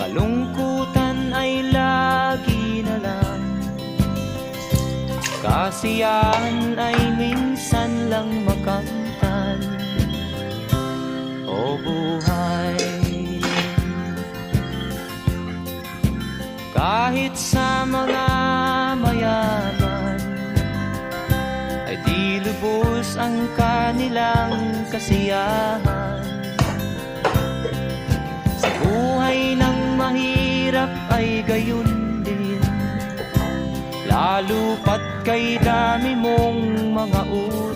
Kalungkutan ay lagi na lang, kasiyahan ay minsan lang makamtan. O buhay, kahit sa mga mayaman ay di lubos ang kanilang kasiyahan. Sa buhay ng mahirap ay gayon din, lalo pat kay dami mong mga utang.